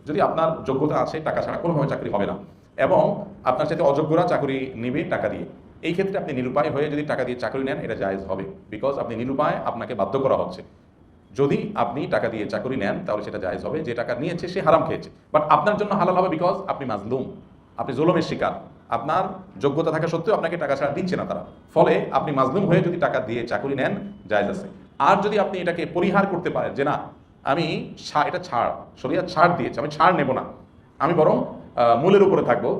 যদি আপনার যোগ্যতা আছে, টাকা ছাড়া কোনোভাবে চাকরি হবে না, এবং আপনার সাথে অযোগ্যরা চাকরি নেবে টাকা দিয়ে, এই ক্ষেত্রে আপনি নিরুপায় হয়ে যদি টাকা দিয়ে চাকরি নেন, এটা জায়েজ হবে, বিকজ আপনি নিরুপায়, আপনাকে বাধ্য করা হচ্ছে। যদি আপনি টাকা দিয়ে চাকরি নেন তাহলে সেটা জায়েজ হবে, যে টাকা নিয়েছে সে হারাম খেয়েছে, বাট আপনার জন্য হালাল হবে, বিকজ আপনি মাজলুম, আপনি জুলুমের শিকার, আপনার যোগ্যতা থাকা সত্ত্বেও আপনাকে টাকা ছাড়া দিচ্ছে না তারা, ফলে আপনি মাজলুম হয়ে যদি টাকা দিয়ে চাকরি নেন, জায়েজ আছে। আর যদি আপনি এটাকে পরিহার করতে পারেন যে না, আমি এটা ছাড়, শরিয়ত ছাড় দিয়েছে, আমি ছাড় নেব না, আমি বরং মূলের উপরে থাকবো,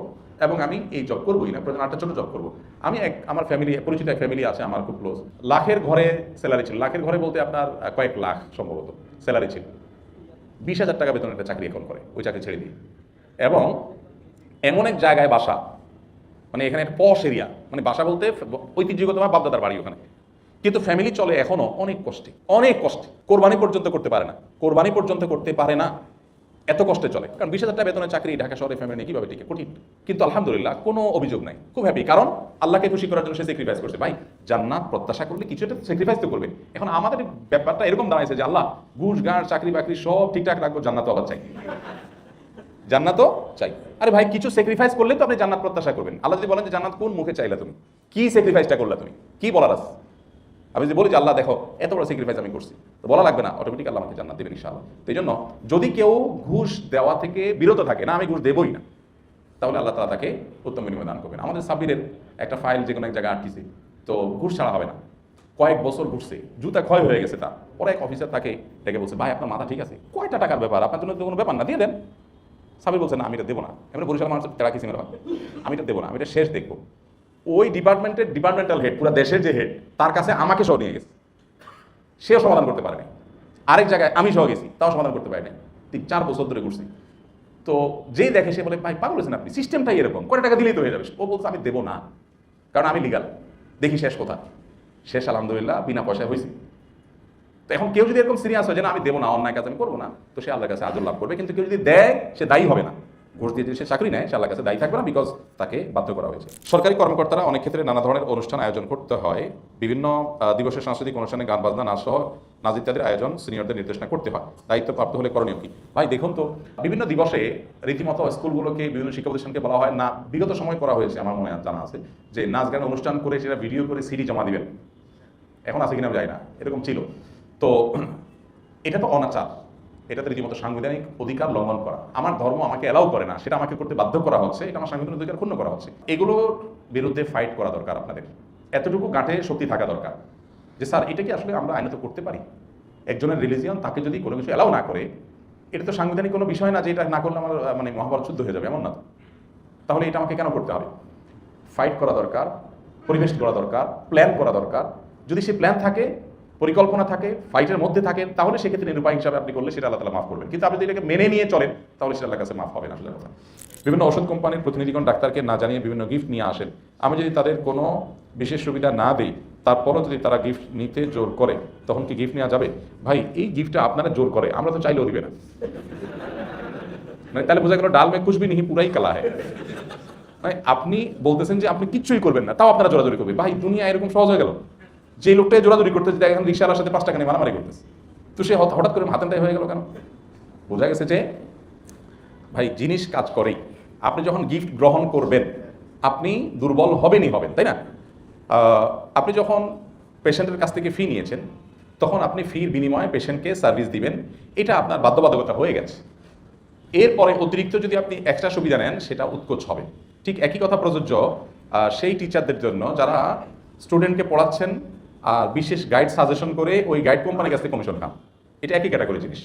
এবং আমি এই জব করবোই না, প্রয়োজন আটটার জন্য জব করবো। আমি আমার ফ্যামিলি, পরিচিত এক ফ্যামিলি আছে আমার খুব ক্লোজ, লাখের ঘরে স্যালারি ছিল, লাখের ঘরে বলতে আপনার কয়েক লাখ সম্ভবত স্যালারি ছিল, 20,000 টাকা বেতন একটা চাকরি এখন করে, ওই চাকরি ছেড়ে দিয়ে, এবং এমন এক জায়গায় বাসা, মানে এখানে একটা পশ এরিয়া, মানে বাসা বলতে ঐতিহ্যগতভাবে বাপদাদার বাড়ি ওখানে, কিন্তু ফ্যামিলি চলে এখনো অনেক কষ্টে, অনেক কষ্টে, কোরবানি পর্যন্ত করতে পারে না, কোরবানি পর্যন্ত করতে পারে না, এত কষ্টে চলে। কারণ 20,000 টাকা বেতনের চাকরি ঢাকা শহরে ফ্যামিলি কীভাবে টিকে, কঠিন। কিন্তু আলহামদুলিল্লাহ কোনো অভিযোগ নাই, খুব হ্যাপি, কারণ আল্লাহকে খুশি করার জন্য সে স্যাক্রিফাইস করছে। ভাই জান্নাত প্রত্যাশা করলে কিছু একটা স্যাক্রিফাইস তো করবে। এখন আমাদের ব্যাপারটা এরকম দাঁড়াইছে যে আল্লাহ ঘুষ গাঁড় চাকরি বাকরি সব ঠিকঠাক রাখবো, জান্নাত আবার চাই, জান্নাতও চাই। আরে ভাই কিছু স্যাক্রিফাইস করলে তো আপনি জান্নাত প্রত্যাশা করবেন। আল্লাহ যদি বলেন যে জান্নাত কোন মুখে চাইলা, তুমি কি স্যাক্রিফাইসটা করলা, তুমি কি বলার আছে? আমি যদি বলি যে আল্লাহ দেখো এত বড় স্যাক্রিফাইস আমি করছি, তো বলা লাগবে না, অটোমেটিক আল্লাহ আমাকে জান্নাত দিবেন ইনশাআল্লাহ। তো এই জন্য যদি কেউ ঘুষ দেওয়া থেকে বিরত থাকে, না আমি ঘুষ দেবই না, তাহলে আল্লাহ তাআলা তাকে উত্তম বিনিময় দান করবেন। আমাদের সাব্বিরের একটা ফাইল যে কোনো এক জায়গায় আটকেছে, তো ঘুষ ছাড়া হবে না, কয়েক বছর ঘুরছে, জুতা ক্ষয় হয়ে গেছে তার, পরে এক অফিসার তাকে ডেকে বলছে, ভাই আপনার মাথা ঠিক আছে, কয়টা টাকার ব্যাপার, আপনার জন্য কোনো ব্যাপার না, দিয়ে দেন। সাবির বলছে না আমি এটা দেবো না, এমনি বরিশাল মানুষ তেরা কিসিমের হয়, আমি এটা দেবো না, আমি এটা শেষ দেখবো। ওই ডিপার্টমেন্টের ডিপার্টমেন্টাল হেড, পুরো দেশের যে হেড, তার কাছে আমাকে সহ নিয়ে গেছে, সেও সমাধান করতে পারেনি। আরেক জায়গায় আমি সহ গেছি, তাও সমাধান করতে পারিনি। 4 বছর ধরে ঘুরছি। তো যেই দেখে সে বলে ভাই পাগল হয়েছেন আপনি, সিস্টেমটাই এরকম, কত টাকা দিলেই তো হয়ে যাবে। ও বলছে আমি দেবো না, কারণ আমি লিগাল, দেখি শেষ কথা, শেষ আলহামদুলিল্লাহ বিনা পয়সায় হয়েছি। তো এখন কেউ যদি এরকম সিরিয়াস হয় যে না আমি দেবো না, অন্যায় কাজ আমি করবো না, তো সে আল্লাহর কাছে আজর লাভ করবে। কিন্তু কেউ যদি দেয়, সে দায়ী হবে না। ঘুষ দিয়ে যদি সে চাকরি নেয়, সে আল্লাহর কাছে দায়ী থাকবে না, বিকজ তাকে বাধ্য করা হয়েছে। সরকারি কর্মকর্তারা অনেক ক্ষেত্রে নানা ধরনের অনুষ্ঠান আয়োজন করতে হয়, বিভিন্ন দিবসের সাংস্কৃতিক অনুষ্ঠানে গান বাজনা, নাচ সহ নাচ ইত্যাদির আয়োজন সিনিয়রদের নির্দেশনা করতে হয়। দায়িত্বপ্রাপ্ত হলে করণীয় কি? ভাই দেখুন তো, বিভিন্ন দিবসে রীতিমতো স্কুলগুলোকে, বিভিন্ন শিক্ষা প্রতিষ্ঠানকে বলা হয় না, বিগত সময় করা হয়েছে, আমার মনে জানা আছে, যে নাচ গান অনুষ্ঠান করে সেটা ভিডিও করে সিডি জমা দিবেন। এখন আছে কিনা আমি জানি না, এরকম ছিল। তো এটা তো অনাচার, এটাতে রীতিমতো সাংবিধানিক অধিকার লঙ্ঘন করা। আমার ধর্ম আমাকে অ্যালাউ করে না, সেটা আমাকে করতে বাধ্য করা হচ্ছে, এটা আমার সাংবিধানিক অধিকার ক্ষুণ্ণ করা হচ্ছে। এগুলোর বিরুদ্ধে ফাইট করা দরকার আপনাদের, এতটুকু গাঁটে শক্তি থাকা দরকার যে স্যার এটা কি আসলে আমরা আইনত করতে পারি। একজনের রিলিজিয়ন, তাকে যদি কোনো কিছু অ্যালাউ না করে, এটা তো সাংবিধানিক কোনো বিষয় না যে এটা না করলে আমার মানে মহাভারত যুদ্ধ হয়ে যাবে, এমন না। তাহলে এটা আমাকে কেন করতে হবে? ফাইট করা দরকার, পরিবেশ করা দরকার, প্ল্যান করা দরকার। যদি সে প্ল্যান থাকে, পরিকল্পনা থাকে, ফাইটের মধ্যে থাকে, তাহলে সেক্ষেত্রে নিরুপায় হিসাবে আপনি করলে সেটা আল্লাহ তাআলা মাফ করবেন। কিন্তু আপনি যদি এটাকে মেনে নিয়ে চলেন, তাহলে সেটা আল্লাহর কাছে মাফ হবে না। আসলে কথা, বিভিন্ন ওষুধ কোম্পানির প্রতিনিধিগণ ডাক্তারকে না জানিয়ে বিভিন্ন গিফট নিয়ে আসেন। আমি যদি তাদের কোনো বিশেষ সুবিধা না দিই, তারপরও যদি তারা গিফট নিতে জোর করে, তখন কি গিফট নেওয়া যাবে? ভাই এই গিফটটা আপনারা জোর করে, আমরা তো চাইলেও দিবে না। মানে তাহলে বোঝা গেল ডাল মে কুছ ভি নেহি পুরাই কালা হ্যায়। মানে আপনি বলতেছেন যে আপনি কিচ্ছুই করবেন না, তাও আপনারা জোরাজোরি করবেন। ভাই দুনিয়া এরকম সহজ হয়ে গেল? যে লোকটাই জোরাজোরি করতেছে, দেখেন রিক্সাওয়ালার সাথে 5 টাকা নিয়ে মারামারি করতেছে, তো সে হঠাৎ করে হাতেনটাই হয়ে গেল কেন? বোঝা গেছে যে ভাই জিনিস কাজ করেই। আপনি যখন গিফট গ্রহণ করবেন, আপনি দুর্বল হবেনই হবেন, তাই না? আপনি যখন পেশেন্টের কাছ থেকে ফি নিয়েছেন, তখন আপনি ফির বিনিময়ে পেশেন্টকে সার্ভিস দিবেন, এটা আপনার বাধ্যবাধকতা হয়ে গেছে। এরপরে অতিরিক্ত যদি আপনি এক্সট্রা সুবিধা নেন, সেটা উৎকোচ হবে। ঠিক একই কথা প্রযোজ্য সেই টিচারদের জন্য যারা স্টুডেন্টকে পড়াচ্ছেন আর বিশেষ গাইড সাজেশন করে ওই গাইড কোম্পানির কাছ থেকে কমিশন খান। এটা একই ক্যাটাগরি জিনিস।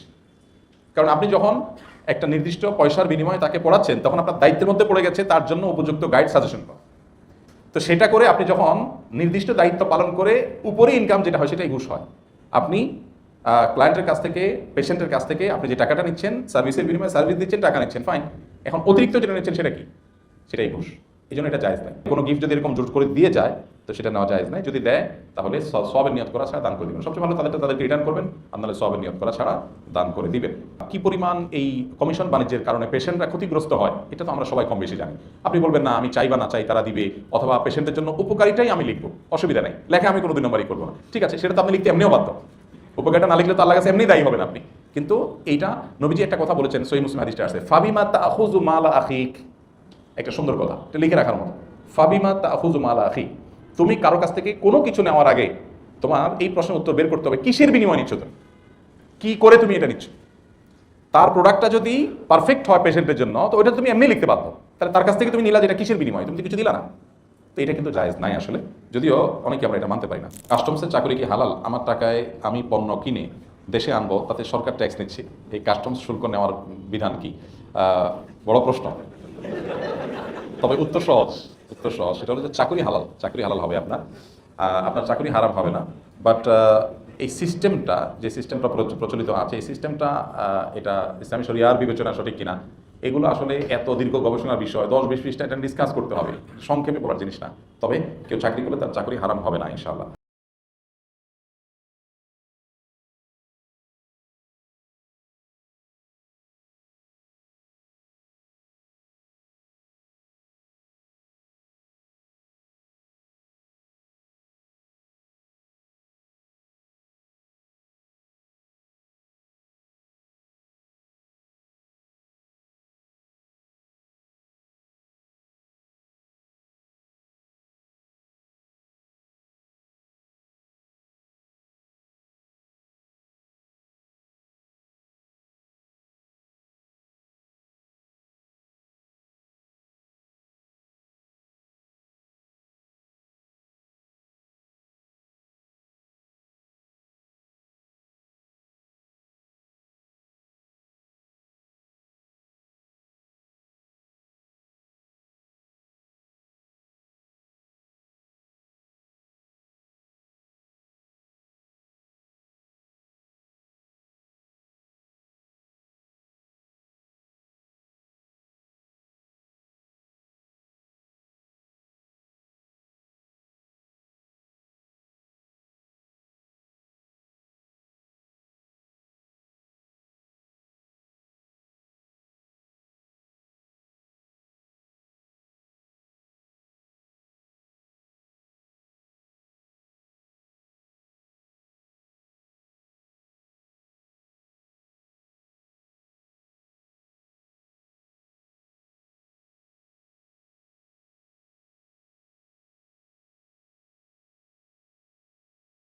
কারণ আপনি যখন একটা নির্দিষ্ট পয়সার বিনিময়ে তাকে পড়াচ্ছেন, তখন আপনার দায়িত্বের মধ্যে পড়ে গেছে তার জন্য উপযুক্ত গাইড সাজেশন করা। তো সেটা করে আপনি যখন নির্দিষ্ট দায়িত্ব পালন করে উপরে ইনকাম যেটা হয়, সেটাই ঘুষ হয়। আপনি ক্লায়েন্টের কাছ থেকে, পেশেন্টের কাছ থেকে আপনি যে টাকাটা নিচ্ছেন, সার্ভিসের বিনিময়ে সার্ভিস দিচ্ছেন, টাকা নিচ্ছেন, ফাইন। এখন অতিরিক্ত যেটা নিচ্ছেন সেটা কি? সেটাই ঘুষ। এই জন্য এটা জায়েজ নাই। কোনো গিফট যদি এরকম জোর করে দিয়ে যায়, তো সেটা নেওয়া জায়েজ নাই। যদি দেয়, তাহলে সওয়াবের নিয়ত করা ছাড়া দান করে দিবেন। সবচেয়ে ভালো তাদেরকে রিটার্ন করবেন, আপনারা সওয়াবের নিয়ত করা ছাড়া দান করে দিবেন। কি পরিমাণ এই কমিশন বাণিজ্যের কারণে পেশেন্টরা ক্ষতিগ্রস্ত হয়, এটা তো আমরা সবাই কম বেশি জানি। আপনি বলবেন না আমি চাই বা না চাই তারা দিবে, অথবা পেশেন্টের জন্য উপকারিতাই আমি লিখবো, অসুবিধা নেই, লেখা আমি কোনো 2 নম্বরই করবো না। ঠিক আছে, সেটা তো আপনি লিখতে এমনিও বাধ্য। উপকারটা না লিখলে তো আল্লাহর কাছে এমনি দায়ী হবেন আপনি। কিন্তু এইটা নবীজি একটা কথা বলেছেন, সহিহ মুসলিম হাদিসটা আছে, ফাবিমা তাখুযু মালা আখিক, একটা সুন্দর কথা, এটা লিখে রাখার মতো। ফাবিমা তাখুযু মালা আখিক, তুমি কারো কাছ থেকে কোনো কিছু নেওয়ার আগে তোমার এই প্রশ্নের উত্তর বের করতে হবে, কিসের বিনিময় নিচ্ছ তুমি, কি করে তুমি এটা নিচ্ছ। তার প্রোডাক্টটা যদি পারফেক্ট হয় পেশেন্টের জন্য, তো ওইটা তুমি এমনি লিখতে পারবো, তাহলে তার কাছ থেকে তুমি নিলা যেটা কিসের বিনিময়, তুমি তো কিছু দিলা না। তো এটা কিন্তু জায়েজ নাই আসলে, যদিও অনেকে আমরা এটা মানতে পারি না। কাস্টমসের চাকরি কি হালাল? আমার টাকায় আমি পণ্য কিনে দেশে আনবো, তাতে সরকার ট্যাক্স নিচ্ছে, এই কাস্টমস শুল্ক নেওয়ার বিধান কি? বড় প্রশ্ন। তবে উত্তর সহজ, উত্তর সহজ। সেটা হলো যে চাকরি হালাল, চাকরি হালাল হবে আপনার, আপনার চাকরি হারাম হবে না। বাট এই সিস্টেমটা, যে সিস্টেমটা প্রচলিত আছে, এই সিস্টেমটা এটা ইসলামী শরিয়ার বিবেচনা সঠিক কিনা, এগুলো আসলে এত দীর্ঘ গবেষণার বিষয়, 10-20 পৃষ্ঠা এটা ডিসকাস করতে হবে, সংক্ষেপে বলার জিনিস না। তবে কেউ চাকরি করলে তার চাকরি হারাম হবে না ইনশাআল্লাহ।